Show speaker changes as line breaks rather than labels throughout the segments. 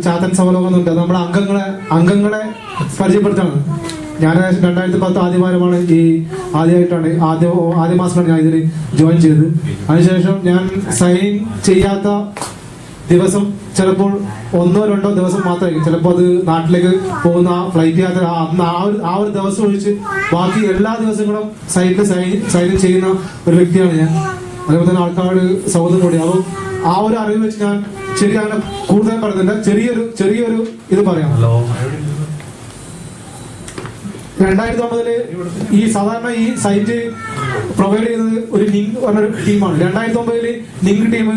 ചാത്തൻ സമലോകം എന്നുണ്ട്. അത് നമ്മുടെ അംഗങ്ങളെ പരിചയപ്പെടുത്താണ്. ഞാൻ 2010 ആദ്യവാരമാണ് ആദ്യ മാസമാണ് ഞാൻ ഇതിൽ ജോയിൻ ചെയ്തത്. അതിനുശേഷം ഞാൻ സൈൻ ചെയ്യാത്ത ദിവസം ചിലപ്പോൾ 1-2 ദിവസം മാത്രമായിരിക്കും. ചിലപ്പോൾ അത് നാട്ടിലേക്ക് പോകുന്ന ഫ്ലൈറ്റ് യാത്ര ആ ഒരു ദിവസം ഒഴിച്ച് ബാക്കി എല്ലാ ദിവസങ്ങളും സൈറ്റിൽ സൈൻ ചെയ്യുന്ന ഒരു വ്യക്തിയാണ് ഞാൻ. അതേപോലെ തന്നെ ആൾക്കാട് സൗഹൃദം കൂടി. അപ്പോൾ ആ ഒരു അറിവ് വെച്ച് ഞാൻ ശരി അങ്ങനെ കൂടുതൽ പറയുന്നില്ല. ചെറിയൊരു ഇത് പറയാം. 2009 ഈ സാധാരണ ഈ സൈറ്റ് പ്രൊവൈഡ് ചെയ്യുന്നത് ഒരു ലിങ്ക് പറഞ്ഞൊരു ടീമാണ്. 2009 ലിങ്ക് ടീം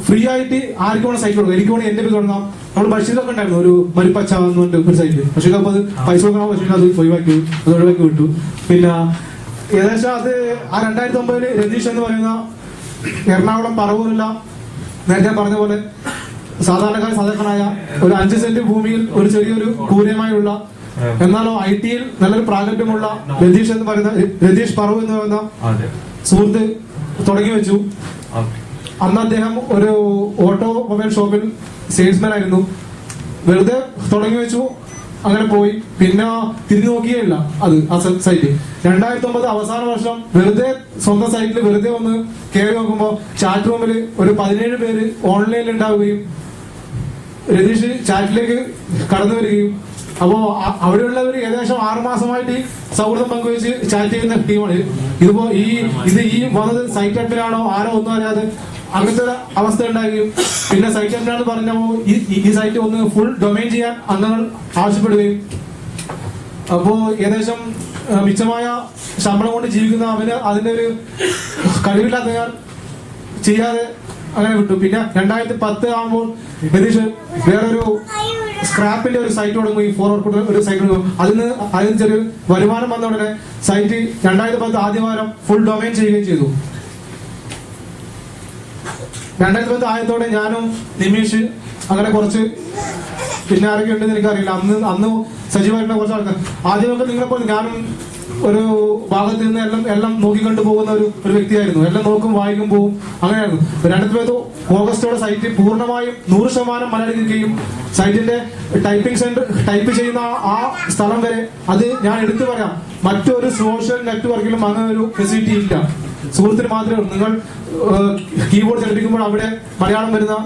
ഫ്രീ ആയിട്ട് ആർക്കും വേണം സൈറ്റ് കൊടുക്കും. എനിക്ക് വേണം എന്റെ പേര് തുടങ്ങാം. നമ്മൾ ബഷീറൊക്കെ ഉണ്ടായിരുന്നു ഒരു മരിപ്പച്ച എന്ന് പറഞ്ഞിട്ട് ഒരു സൈറ്റ്. ബഷീർ അപ്പോൾ അത് പൈസ കൊടുക്കണം. ബഷീർ അത് ഒഴിവാക്കി വിട്ടു. പിന്നെ ഏകദേശം അത് ആ 2009 രതീഷ് എന്ന് പറയുന്ന എറണാകുളം പറവൂരില്ല നേരത്തെ പറഞ്ഞ പോലെ സാധാരണക്കാരായ ഒരു 5 സെന്റ് ഭൂമിയിൽ ഒരു ചെറിയൊരു കൂരമായുള്ള എന്നാലോ IT-യിൽ നല്ലൊരു പ്രാഗൽഭ്യമുള്ള രതീഷ് പറവൂർ എന്ന് പറയുന്ന സുഹൃത്ത് തുടങ്ങി വെച്ചു. അന്ന് അദ്ദേഹം ഒരു ഓട്ടോമൊബൈൽ ഷോപ്പിൽ സെയിൽസ്മാൻ ആയിരുന്നു. വെറുതെ തുടങ്ങി വെച്ചു, അങ്ങനെ പോയി. പിന്നെ തിരിഞ്ഞു നോക്കിയില്ല അത് ആ സൈറ്റ്. 2009 അവസാന വർഷം വെറുതെ സ്വന്തം സൈറ്റിൽ വെറുതെ ഒന്ന് കയറി നോക്കുമ്പോൾ ചാറ്റ് റൂമിൽ ഒരു 17 പേര് ഓൺലൈനിൽ ഉണ്ടാവുകയും രതീഷ് ചാറ്റിലേക്ക് കടന്നു വരികയും അപ്പോ അവിടെയുള്ളവർ ഏകദേശം 6 മാസമായിട്ട് സൗഹൃദം പങ്കുവെച്ച് ചാറ്റ് ചെയ്യുന്ന ടീമാണ്. ഈ വന്നത് സൈറ്റ് അഡ്മിനാണോ ആരോ ഒന്നും അറിയാതെ അങ്ങനത്തെ അവസ്ഥ ഉണ്ടാകുകയും പിന്നെ സൈറ്റ് അഡ്മിനാണ് പറഞ്ഞപ്പോൾ ഈ സൈറ്റ് ഒന്ന് ഫുൾ ഡൊമൈൻ ചെയ്യാൻ അംഗങ്ങൾ ആവശ്യപ്പെടുകയും അപ്പോ ഏകദേശം മിച്ചമായ ശമ്പളം കൊണ്ട് ജീവിക്കുന്ന അവന് അതിന്റെ ഒരു കഴിവില്ലാത്ത ചെയ്യാതെ അങ്ങനെ വിട്ടു. പിന്നെ 2010 ആകുമ്പോൾ രതീഷ് വേറൊരു സ്ക്രാപ്പിന്റെ ഒരു സൈറ്റ് തുടങ്ങും. ഈ ഫോർവേഡ് ഒരു സൈറ്റ് തുടങ്ങും. അതിന് ചെറിയ വരുമാനം വന്ന ഉടനെ സൈറ്റ് 2010 ആദ്യവാരം ഫുൾ ഡൊമൈൻ ചെയ്യുകയും ചെയ്തു. 2010 ആയതോടെ ഞാനും നിമീഷ് അങ്ങനെ കുറച്ച് പിന്നെ ആരൊക്കെ ഉണ്ടെന്ന് എനിക്കറിയില്ല. അന്ന് സജീവമായിട്ടുള്ള കുറച്ച് ആൾക്കാർ. ആദ്യമൊക്കെ നിങ്ങളെപ്പോലെ ഞാനും ഒരു ഭാഗത്ത് നിന്ന് എല്ലാം നോക്കിക്കൊണ്ട് പോകുന്ന ഒരു വ്യക്തിയായിരുന്നു. എല്ലാം നോക്കും, വായിക്കും, പോകും, അങ്ങനെയായിരുന്നു. 2010 ഓഗസ്റ്റോടെ സൈറ്റ് പൂർണ്ണമായും 100% മലയാളിക്കുകയും സൈറ്റിന്റെ ടൈപ്പിംഗ് സെന്റർ ടൈപ്പ് ചെയ്യുന്ന ആ സ്ഥലം വരെ അത് ഞാൻ എടുത്തു പറയാം. മറ്റൊരു സോഷ്യൽ നെറ്റ്വർക്കിലും അങ്ങനെ ഒരു ഫെസിലിറ്റി ഇല്ല. സുഹൃത്തിന് മാത്രമേ ഉള്ളൂ. നിങ്ങൾ കീബോർഡ് ചലിപ്പിക്കുമ്പോൾ അവിടെ മലയാളം വരുന്ന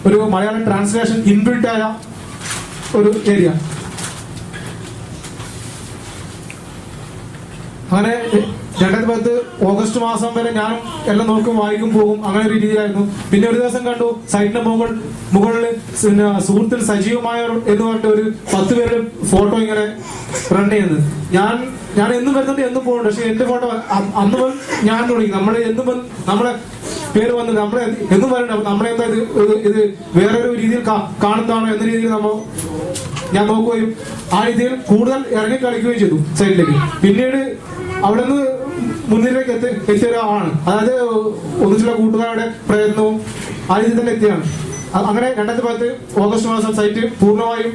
ഒരു മലയാളം ട്രാൻസ്ലേഷൻ ഇൻബിൽറ്റ് ആയ ഒരു ഏരിയ. അങ്ങനെ 2010 ഓഗസ്റ്റ് മാസം വരെ ഞാനും എല്ലാം നോക്കും, വായിക്കും, പോകും, അങ്ങനെ ഒരു രീതിയിലായിരുന്നു. പിന്നെ ഒരു ദിവസം കണ്ടു സൈറ്റിന്റെ മുകളിൽ സുഹൃത്തിൽ സജീവമായവർ എന്ന് പറഞ്ഞിട്ട് ഒരു 10 പേരുടെ ഫോട്ടോ ഇങ്ങനെ റൺ ചെയ്യുന്നത്. ഞാൻ എന്നും വരുന്നുണ്ട്, എന്നും പോകുന്നുണ്ട്. പക്ഷെ എന്റെ ഫോട്ടോ അന്ന് ഞാൻ തുടങ്ങി. നമ്മളെ പേര് വന്നത് നമ്മളെ എന്നും പറയുന്നുണ്ട്. നമ്മളെന്താ ഇത് വേറൊരു രീതിയിൽ കാണുന്നതാണോ എന്ന രീതിയിൽ ഞാൻ നോക്കുകയും ആ രീതിയിൽ കൂടുതൽ ഇറങ്ങി കളിക്കുകയും ചെയ്തു സൈറ്റിലേക്ക്. പിന്നീട് അവിടെ നിന്ന് മുന്നിലേക്ക് എത്തിയ ഒരാളാണ്. അതായത് ഒന്നിച്ചുള്ള കൂട്ടുകാരുടെ പ്രയത്നവും ആ രീതിയിൽ തന്നെ എത്തിയാണ്. അങ്ങനെ 2010 ഓഗസ്റ്റ് മാസം സൈറ്റ് പൂർണ്ണമായും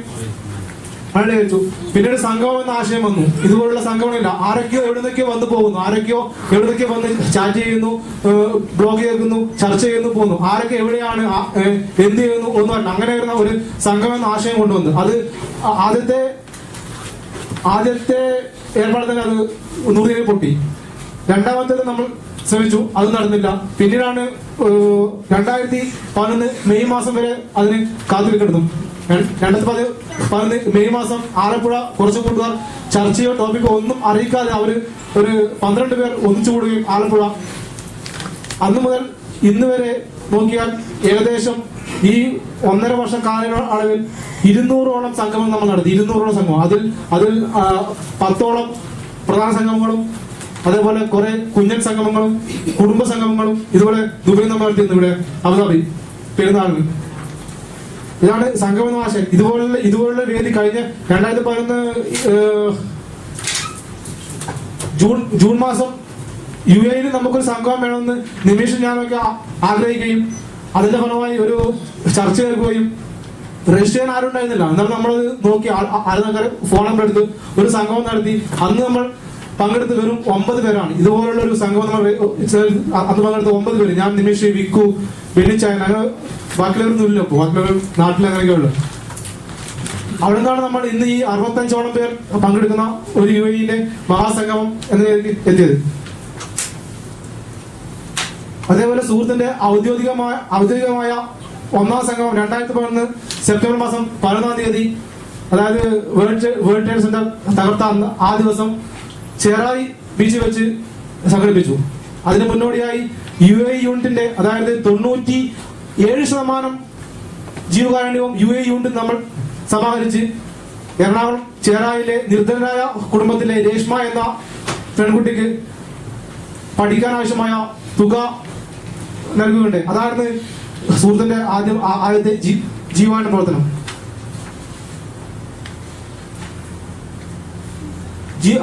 വെച്ചു. പിന്നീട് സംഗമം എന്ന ആശയം വന്നു. ഇതുപോലുള്ള സംഗമമില്ല. ആരൊക്കെയോ എവിടുന്നൊക്കെയോ വന്ന് പോകുന്നു, ആരൊക്കെയോ എവിടുന്നൊക്കെയോ വന്ന് ചാറ്റ് ചെയ്യുന്നു, ബ്ലോഗ് കേൾക്കുന്നു, ചർച്ച ചെയ്യുന്നു, പോകുന്നു. ആരൊക്കെ എവിടെയാണ്, എന്ത് ചെയ്യുന്നു ഒന്നും അല്ല. അങ്ങനെ വരുന്ന ഒരു സംഗമം എന്ന ആശയം കൊണ്ടുവന്നു. അത് ആദ്യത്തെ ഏർപ്പാട് തന്നെ അത് 100 പൊട്ടി. രണ്ടാമത്തേത് നമ്മൾ ശ്രമിച്ചു, അത് നടന്നില്ല. പിന്നീടാണ് 2011 മെയ് മാസം വരെ അതിന് കാത്തിരിക്കുന്നു. 2011 മെയ് മാസം ആലപ്പുഴ കുറച്ചു കൂട്ടുകാർ ചർച്ചയോ ടോപ്പിക്കോ ഒന്നും അറിയിക്കാതെ അവര് ഒരു 12 പേർ ഒന്നിച്ചു കൂടുകയും ആലപ്പുഴ അന്ന് മുതൽ ഇന്ന് വരെ നോക്കിയാൽ ഏകദേശം ഈ 1.5 വർഷ കാലയളവിൽ 200ഓളം സംഗമം നമ്മൾ നടത്തി. 200ഓളം സംഗമം. അതിൽ 10ഓളം പ്രധാന സംഗമങ്ങളും അതേപോലെ കുറെ കുഞ്ഞൻ സംഗമങ്ങളും കുടുംബ സംഗമങ്ങളും ഇതുപോലെ ദുബൈയിൽ നമ്മൾ നടത്തിയിരുന്നു. ഇവിടെ അബുദാബി പെരുന്നാളിന്. ഇതാണ് സംഗമ ആശയം. ഇതുപോലുള്ള വേദി കഴിഞ്ഞ 2011 ജൂൺ മാസം UAE നമുക്കൊരു സംഗമം വേണമെന്ന് നിമിഷം ഞാനൊക്കെ ആഗ്രഹിക്കുകയും അതിന്റെ ഫലമായി ഒരു ചർച്ച കേൾക്കുകയും രജിസ്റ്റർ ആരും ഉണ്ടായിരുന്നില്ല. എന്നാലും നമ്മളത് നോക്കി ആൾക്കാർ ഫോൺ നമ്പർ എടുത്ത് ഒരു സംഗമം നടത്തി. അന്ന് നമ്മൾ പങ്കെടുത്ത് വെറും 9 പേരാണ്. ഇതുപോലുള്ള ഒരു സംഗമം നമ്മൾ അന്ന് പങ്കെടുത്ത 9 പേര്, ഞാൻ, നിമിഷ്, വിക്കു, ബെന്നിച്ചായൻ, അങ്ങനെ ബാക്കിയുള്ളവരൊന്നും ഇല്ല. ഇപ്പോൾ ബാക്കിയുള്ളവർ നാട്ടിലങ്ങനെയൊക്കെ ഉള്ളു. അവിടെ നിന്നാണ് നമ്മൾ ഇന്ന് ഈ 65ഓളം പേർ പങ്കെടുക്കുന്ന ഒരു UAE മഹാസംഗമം എന്ന നിലയ്ക്ക് എത്തിയത്. അതേപോലെ സുഹൃത്തിന്റെ ഔദ്യോഗികമായ ഒന്നാം സംഗമം 2011 സെപ്റ്റംബർ മാസം 11-ാം തീയതി, അതായത് വേൾഡ് ട്രേഡ് സെന്റർ തകർത്ത ആ ദിവസം ചെറായി ബീച്ച് വെച്ച് സംഘടിപ്പിച്ചു. അതിന് മുന്നോടിയായി UAE യൂണിറ്റിന്റെ, അതായത് 97% ജീവകാരുണ്യവും UAE യൂണിറ്റ് നമ്മൾ സമാഹരിച്ച് എറണാകുളം ചേറായിലെ നിർധനരായ കുടുംബത്തിലെ രേഷ്മ എന്ന പെൺകുട്ടിക്ക് പഠിക്കാൻ ആവശ്യമായ തുക നൽകുകയുണ്ട്. അതാണ് സുഹൃത്തിന്റെ ആദ്യത്തെ ജീവകാരുണ്യ പ്രവർത്തനം.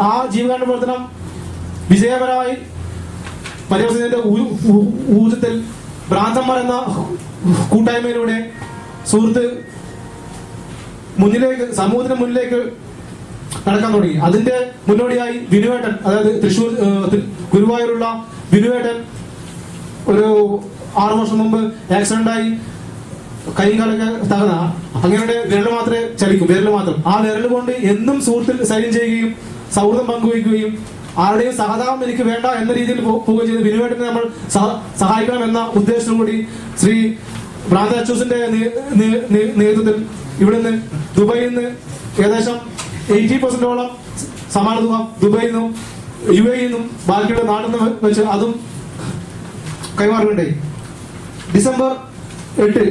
ആ ജീവകാരുണ്യ പ്രവർത്തനം വിജയപരമായി പര്യവസാനത്തിന്റെ ഊർജത്തിൽ ഭ്രാന്തന്മാർ എന്ന കൂട്ടായ്മയിലൂടെ സുഹൃത്ത് സമൂഹത്തിന് മുന്നിലേക്ക് നടക്കാൻ തുടങ്ങി. അതിന്റെ മുന്നോടിയായി വിനുവേട്ടൻ, അതായത് തൃശ്ശൂർ ഗുരുവായൂരുള്ള വിനുവേട്ടൻ ഒരു 6 വർഷം മുമ്പ് ആക്സിഡന്റായി കൈയും കാലൊക്കെ തകർന്ന, അങ്ങനെ വിരൽ മാത്രമേ ചലിക്കും, വിരൽ മാത്രം. ആ വിരൽ കൊണ്ട് എന്നും സുഹൃത്തിൽ സൈൻ ചെയ്യുകയും സൗഹൃദം പങ്കുവയ്ക്കുകയും ആരുടെയും സഹതാപം എനിക്ക് വേണ്ട എന്ന രീതിയിൽ പോവുകയും ചെയ്ത് വിനുവേട്ടനെ നമ്മൾ സഹായിക്കണം എന്ന ഉദ്ദേശത്തോടുകൂടി ശ്രീ ഭ്രാന്ത അച്ചൂസിന്റെ നേതൃത്വത്തിൽ ഇവിടുന്ന് ദുബൈയിൽ നിന്ന് ഏകദേശം 80%ഓളം സമാന തുക ദുബൈയിൽ നിന്നും UAE നിന്നും ബാക്കിയുള്ള നാട്ടിൽ നിന്ന് വെച്ച് അതും കൈമാറുകയുണ്ടായി. ഡിസംബർ 8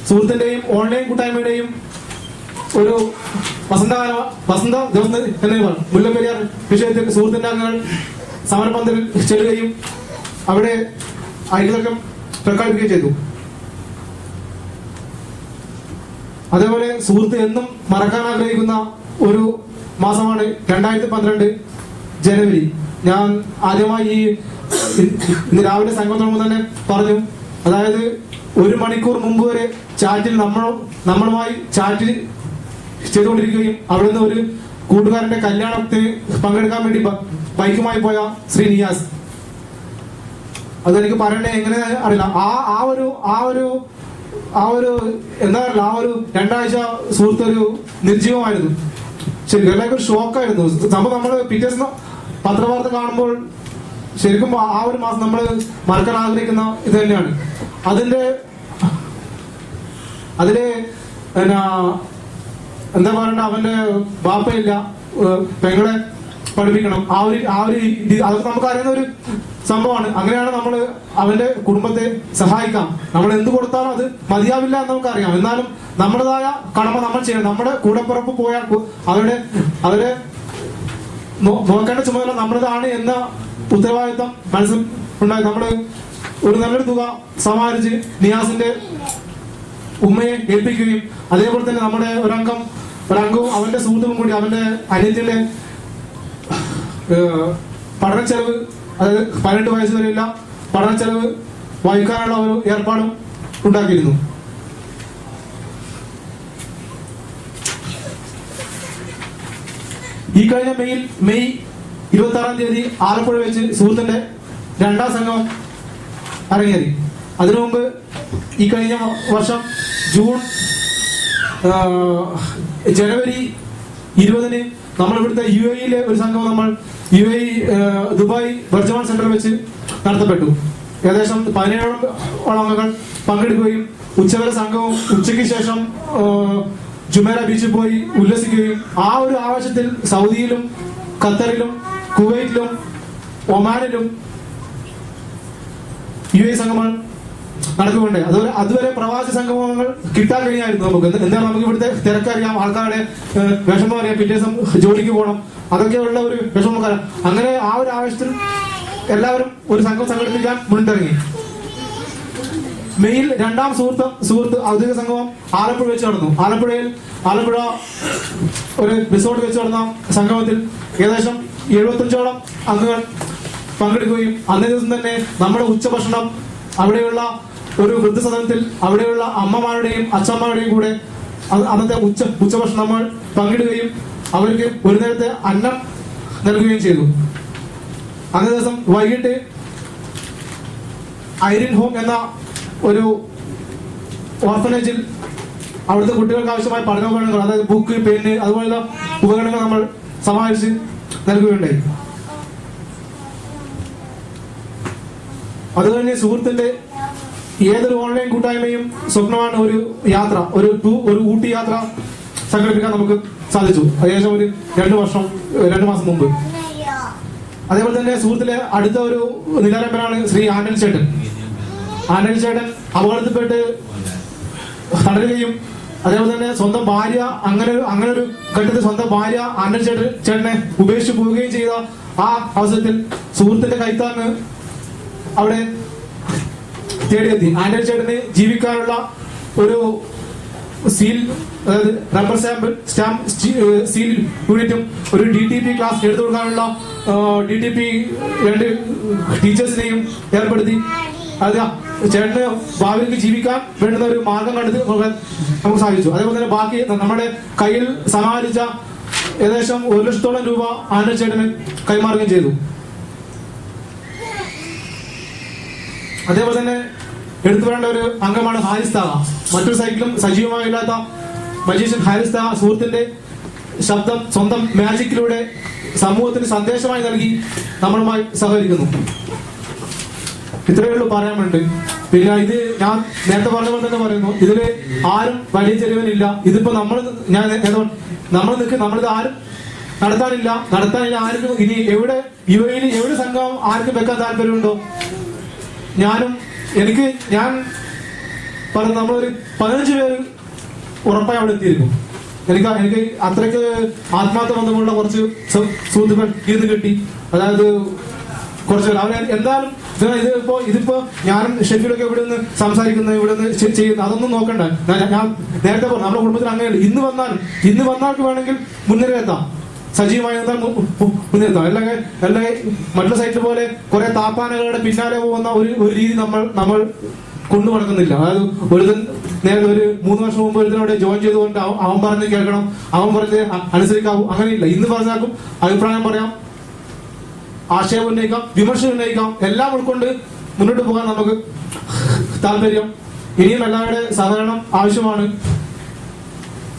സുഹൃത്തിന്റെയും ഓൺലൈൻ കൂട്ടായ്മയുടെയും ഒരു വസന്ത ദിവസം എന്നേ പറഞ്ഞു. മുല്ലപ്പെരിയാർ വിഷയത്തിൽ സുഹൃത്തിന്റെ അംഗങ്ങൾ സമരപന്തൽ ചെല്ലുകയും അവിടെ ഐക്യദാർഢ്യം പ്രഖ്യാപിക്കുകയും ചെയ്തു. അതേപോലെ സുഹൃത്ത് എന്നും മറക്കാൻ ആഗ്രഹിക്കുന്ന ഒരു മാസമാണ് 2012 ജനുവരി. ഞാൻ ആദ്യമായി ഇന്ന് രാവിലെ സംഘം തുടങ്ങുമ്പോൾ തന്നെ പറഞ്ഞു, അതായത് 1 മണിക്കൂർ മുമ്പ് വരെ ചാറ്റിൽ നമ്മളുമായി ചാറ്റ് ചെയ്തുകൊണ്ടിരിക്കുകയും അവിടെ നിന്ന് ഒരു കൂട്ടുകാരന്റെ കല്യാണത്തിന് പങ്കെടുക്കാൻ വേണ്ടി ബൈക്കുമായി പോയ ശ്രീ നിയാസ്, അതെനിക്ക് പറയണ്ടേ എങ്ങനെ അറിയില്ല. ആ ഒരു എന്താ പറയുക, ആ ഒരു 2 ആഴ്ച സുഹൃത്ത് ഒരു നിർജീവമായിരുന്നു. ശരിക്കും എല്ലാവർക്കും ഒരു ഷോക്കായിരുന്നു സംഭവം. നമ്മൾ പിറ്റേ ദിവസം പത്രവാർത്ത കാണുമ്പോൾ ശരിക്കും ആ ഒരു മാസം നമ്മൾ മറക്കാൻ ആഗ്രഹിക്കുന്ന ഇത് തന്നെയാണ്. അതില് എന്താ പറയണ്ട, അവന്റെ ബാപ്പയില്ല, പെങ്ങളെ പഠിപ്പിക്കണം, അതൊക്കെ നമുക്ക് അറിയുന്ന ഒരു സംഭവമാണ്. അങ്ങനെയാണ് നമ്മൾ അവന്റെ കുടുംബത്തെ സഹായിക്കാം. നമ്മൾ എന്ത് കൊടുത്താലും അത് മതിയാവില്ല എന്ന് നമുക്കറിയാം. എന്നാലും നമ്മുടേതായ കടമ നമ്മൾ ചെയ്യണം. നമ്മുടെ കൂടപ്പിറപ്പ് പോയാൽ അവരെ നോക്കേണ്ട ചുമതല നമ്മുടേതാണ് എന്ന ഉത്തരവാദിത്തം മനസ്സിൽ ഉണ്ടായി. നമ്മള് ഒരു നല്ലൊരു തുക സമാഹരിച്ച് നിയാസിന്റെ ഉമ്മയെ ഏൽപ്പിക്കുകയും അതേപോലെ തന്നെ നമ്മുടെ ഒരംഗവും അവന്റെ സുഹൃത്തും കൂടി അവന്റെ അനിയത്തിന്റെ പഠനച്ചെലവ്, അതായത് 18 വയസ്സ് വരെയുള്ള പഠനച്ചെലവ് വഹിക്കാനുള്ള ഒരു ഏർപ്പാടും ഉണ്ടാക്കിയിരുന്നു. ഈ കഴിഞ്ഞ മെയ് 26-ാം തീയതി ആലപ്പുഴ വെച്ച് സുഹൃത്തിന്റെ 2ാം സംഘം അരങ്ങേറി. അതിനു മുമ്പ് ഈ കഴിഞ്ഞ വർഷം ജനുവരി 20-ന് നമ്മൾ ഇവിടുത്തെ UAE-യിലെ ഒരു സംഘം നമ്മൾ UAE ദുബായ് ബർജമാൻ സെന്ററിൽ വെച്ച് നടത്തപ്പെട്ടു. ഏകദേശം 17ഓളം അംഗങ്ങൾ പങ്കെടുക്കുകയും ഉച്ചവരെ സംഘവും ഉച്ചയ്ക്ക് ശേഷം ജുമേറ ബീച്ചിൽ പോയി ഉല്ലസിക്കുകയും ആ ഒരു ആവേശത്തിൽ സൗദിയിലും ഖത്തറിലും കുവൈറ്റിലും ഒമാനിലും UAE സംഗമങ്ങൾ നടക്കുന്നുണ്ട്. അതുവരെ പ്രവാസി സംഗമങ്ങൾ കിട്ടാൻ കഴിഞ്ഞായിരുന്നു നമുക്ക്. എന്താണ് നമുക്ക് ഇവിടുത്തെ തിരക്കറിയാം, ആൾക്കാരുടെ വിഷമം അറിയാം, പിറ്റേ ദിവസം ജോലിക്ക് പോകണം, അതൊക്കെയുള്ള ഒരു വിഷമം അറിയാം. അങ്ങനെ ആ ഒരു ആവശ്യത്തിൽ എല്ലാവരും ഒരു സംഘം സംഘടിപ്പിക്കാൻ മുന്നിട്ടിറങ്ങി. മെയിൽ 2ാം സുഹൃത്ത് ഔദ്യോഗിക സംഗമം ആലപ്പുഴ വെച്ച് നടന്നു. ആലപ്പുഴ ഒരു റിസോർട്ട് വെച്ച് നടന്ന സംഗമത്തിൽ ഏകദേശം 75ഓളം അംഗങ്ങൾ പങ്കെടുക്കുകയും അന്നേ ദിവസം തന്നെ നമ്മുടെ ഉച്ചഭക്ഷണം അവിടെയുള്ള ഒരു വൃദ്ധസദനത്തിൽ അവിടെയുള്ള അമ്മമാരുടെയും അച്ഛന്മാരുടെയും കൂടെ അന്നത്തെ ഉച്ചഭക്ഷണം നമ്മൾ പങ്കിടുകയും അവർക്ക് ഒരു നേരത്തെ അന്നം നൽകുകയും ചെയ്തു. അന്നേ ദിവസം വൈകിട്ട് ഐറിൻ ഹോം എന്ന ഒരു ഓർഫനേജിൽ അവിടുത്തെ കുട്ടികൾക്ക് ആവശ്യമായ പഠനോപകരണങ്ങൾ, അതായത് ബുക്ക്, പെന്ന്, അതുപോലുള്ള ഉപകരണങ്ങൾ നമ്മൾ സമാഹരിച്ച് നൽകുകയുണ്ടായി. അതുകഴിഞ്ഞ് സുഹൃത്തിന്റെ ഏതൊരു ഓൺലൈൻ കൂട്ടായ്മയും സ്വപ്നമാണ് ഒരു യാത്ര, ഒരു ഊട്ടി യാത്ര സംഘടിപ്പിക്കാൻ നമുക്ക് സാധിച്ചു, ഏകദേശം ഒരു 2 മാസം മുമ്പ്. അതേപോലെ തന്നെ സുഹൃത്തിലെ അടുത്ത ഒരു നിലരമ്പനാണ് ശ്രീ ആന്റണി ചേട്ടൻ. ആന്റണി ചേട്ടൻ അപകടത്തിൽപ്പെട്ട് തളരുകയും അതേപോലെ തന്നെ സ്വന്തം ഭാര്യ അങ്ങനെ ഒരു ഘട്ടത്തിൽ സ്വന്തം ഭാര്യ ആന്റണി ചേട്ടനെ ഉപേക്ഷിച്ച് പോവുകയും ചെയ്ത ആ അവസരത്തിൽ സുഹൃത്തിന്റെ കൈത്താങ്ങ് അവിടെ തേടിയെത്തി. ആന്റണി ചേട്ടന് ജീവിക്കാനുള്ള ഒരു സീൽ, അതായത് റബ്ബർ സ്റ്റാമ്പ് സീൽ യൂണിറ്റും ഒരു DTP ക്ലാസ് എടുത്തു കൊടുക്കാനുള്ള DTP 2 ടീച്ചേഴ്സിനെയും ഏർപ്പെടുത്തി. അത് ചേട്ടന് ഭാവിയിലേക്ക് ജീവിക്കാൻ വേണ്ടുന്ന ഒരു മാർഗം കണ്ടെത്തി നമുക്ക് സാധിച്ചു. അതേപോലെ തന്നെ ബാക്കി നമ്മുടെ കയ്യിൽ സമാഹരിച്ച ഏകദേശം 1 ലക്ഷത്തോളം രൂപ ആന്റണി ചേട്ടന് കൈമാറുകയും ചെയ്തു. അതേപോലെ തന്നെ എടുത്തു പറയേണ്ട ഒരു അംഗമാണ് ഹാരിസ് താഹ. മറ്റൊരു സൈക്കിളും സജീവമായില്ലാത്ത മജീഷ്യൻ ഹാരിസ് താഹ സുഹൃത്തിന്റെ ശബ്ദം സ്വന്തം മാജിക്കിലൂടെ സമൂഹത്തിന് സന്ദേശമായി നൽകി നമ്മളുമായി സഹകരിക്കുന്നു. ഇത്രയേ ഉള്ളൂ പറയാൻ വേണ്ടി. പിന്നെ ഇത് ഞാൻ നേരത്തെ പറഞ്ഞ പോലെ തന്നെ പറയുന്നു, ഇതില് ആരും വലിയ ചെലവിനില്ല. ഇതിപ്പോ നമ്മളിത് ആരും നടത്താനില്ല ആർക്കും. ഇനി UAE എവിടെ സംഘം ആർക്കും വെക്കാൻ താല്പര്യമുണ്ടോ? ഞാൻ പറഞ്ഞ നമ്മളൊരു 15 പേര് ഉറപ്പായി അവിടെ എത്തിയിരിക്കും. എനിക്ക് അത്രയ്ക്ക് ആത്മാർത്ഥ ബന്ധമുള്ള കുറച്ച് സുഹൃത്തുക്കൾ ഇത് കിട്ടി. അതായത് കുറച്ച് അവരെ എന്തായാലും ഇതിപ്പോ ഞാനും ഷെഫീലൊക്കെ ഇവിടെ നിന്ന് സംസാരിക്കുന്നത്, ഇവിടെ നിന്ന് ചെയ്യുന്നത്, അതൊന്നും നോക്കണ്ട. ഞാൻ നേരത്തെ പറഞ്ഞു നമ്മുടെ കുടുംബത്തിൽ അങ്ങനെയുണ്ട്. ഇന്ന് വന്നാൾക്ക് വേണമെങ്കിൽ മുൻനിരയെത്താം, സജീവമായി മുൻനിർത്താം. അല്ലെങ്കിൽ മറ്റുള്ള സൈറ്റിൽ പോലെ കുറെ താപ്പാനകളുടെ പിന്നാലെ പോകുന്ന ഒരു രീതി നമ്മൾ കൊണ്ടു നടക്കുന്നില്ല. അതായത് നേരെ ഒരു 3 വർഷം മുമ്പ് ഒരുത്തിനോട് ജോയിൻ ചെയ്തുകൊണ്ട് അവൻ പറഞ്ഞ് കേൾക്കണം, അവൻ പറഞ്ഞ് അനുസരിക്കാവൂ, അങ്ങനെയില്ല. ഇന്ന് പറഞ്ഞാൽക്കും അഭിപ്രായം പറയാം, ആശയം ഉന്നയിക്കാം, വിമർശനം ഉന്നയിക്കാം, എല്ലാം ഉൾക്കൊണ്ട് മുന്നോട്ട് പോകാൻ നമുക്ക് താല്പര്യം. ഇനിയും എല്ലാവരുടെ സഹകരണം ആവശ്യമാണ്.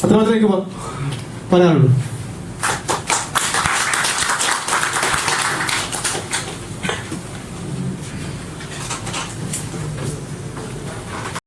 അത്രമാത്രമേ എനിക്ക് പറയാനുള്ളൂ.